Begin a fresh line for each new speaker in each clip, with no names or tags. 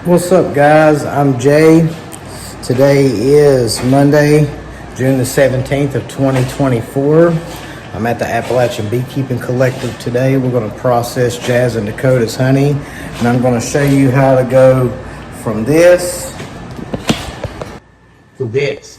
What's up, guys? I'm Jay. Today is Monday, June the 17th of 2024. I'm at the Appalachian Beekeeping Collective today. We're going to process Jazz and Dakota's honey, and I'm going to show you how to go from this to this.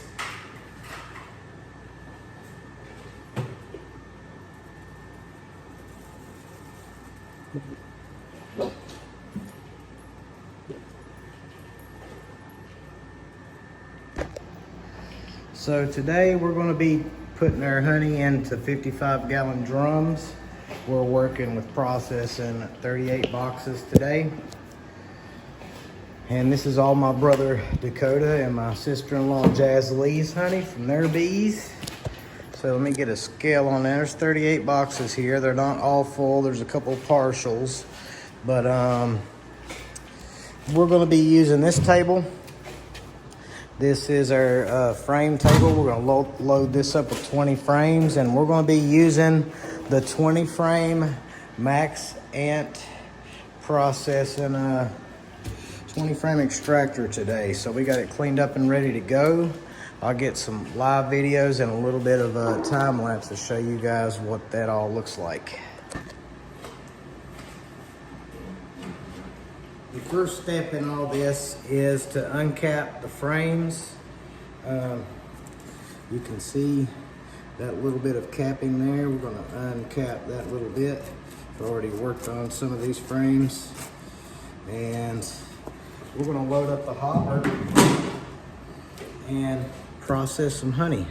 So today we're going to be putting our honey into 55-gallon drums. We're working with processing 38 boxes today. And this is all my brother Dakota and my sister-in-law Jazz Lee's honey from their bees. So let me get a scale on there. There's 38 boxes here. They're not all full. There's a couple partials. But we're going to be using this table. This is our frame table. We're going to load this up with 20 frames, and we're going to be using the 20 frame max ant processing 20 frame extractor today. So we got it cleaned up and ready to go. I'll get some live videos and a little bit of a time lapse to show you guys what that all looks like. The first step in all this is to uncap the frames. You can see that little bit of capping there. We're going to uncap that little bit. I've already worked on some of these frames. And we're going to load up the hopper and process some honey.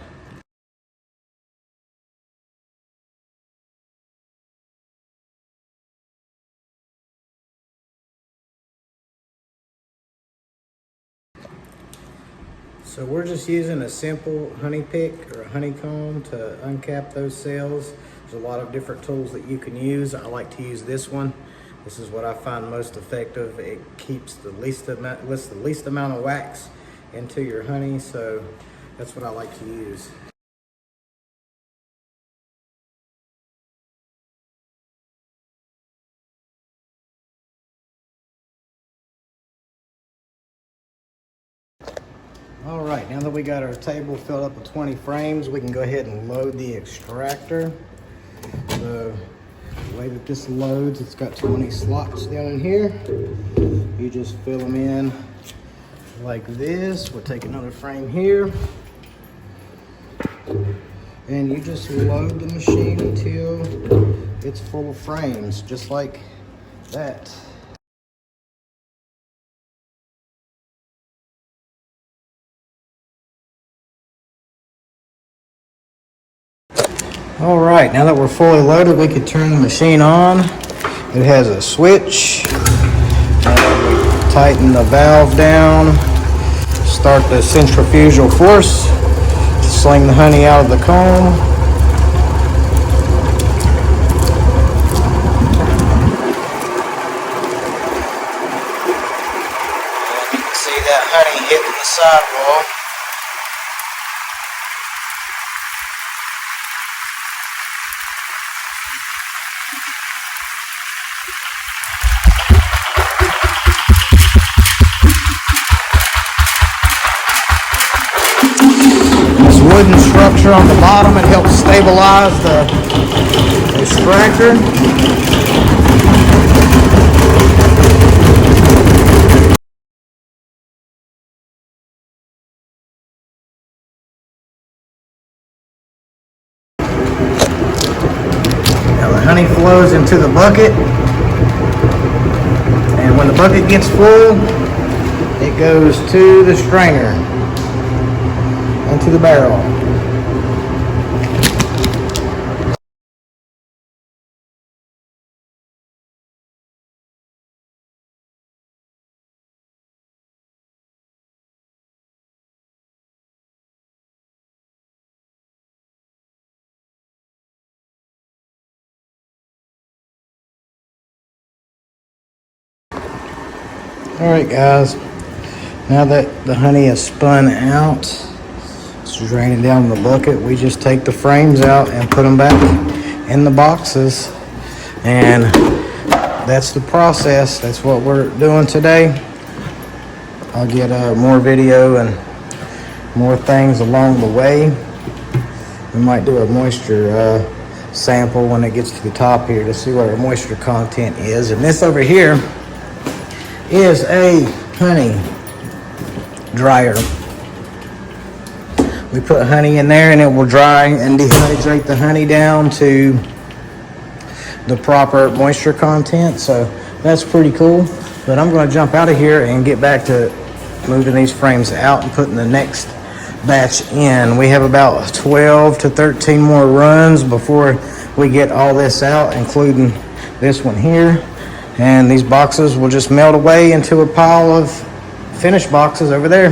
So we're just using a simple honey pick or a honeycomb to uncap those cells. There's a lot of different tools that you can use. I like to use this one. This is what I find most effective. It keeps the least amount of wax into your honey, so that's what I like to use. All right, now that we got our table filled up with 20 frames, we can go ahead and load the extractor. So the way that this loads, it's got 20 slots down in here. You just fill them in like this. We'll take another frame here. And you just load the machine until it's full of frames, just like that. All right, now that we're fully loaded, we can turn the machine on. It has a switch. We tighten the valve down, start the centrifugal force to sling the honey out of the comb. And you can see that honey hitting the sidewall. Wooden structure on the bottom, it helps stabilize the extractor. Now the honey flows into the bucket, and when the bucket gets full, it goes to the strainer. Into the barrel. All right, guys, now that the honey is spun out, it's draining down the bucket, we just take the frames out and put them back in the boxes, and that's the process. That's what we're doing today. I'll get more video and more things along the way. We might do a moisture sample when it gets to the top here to see what our moisture content is. And this over here is a honey dryer. We put honey in there and it will dry and dehydrate the honey down to the proper moisture content. So that's pretty cool. But I'm going to jump out of here and get back to moving these frames out and putting the next batch in. We have about 12 to 13 more runs before we get all this out, including this one here. And these boxes will just melt away into a pile of finished boxes over there.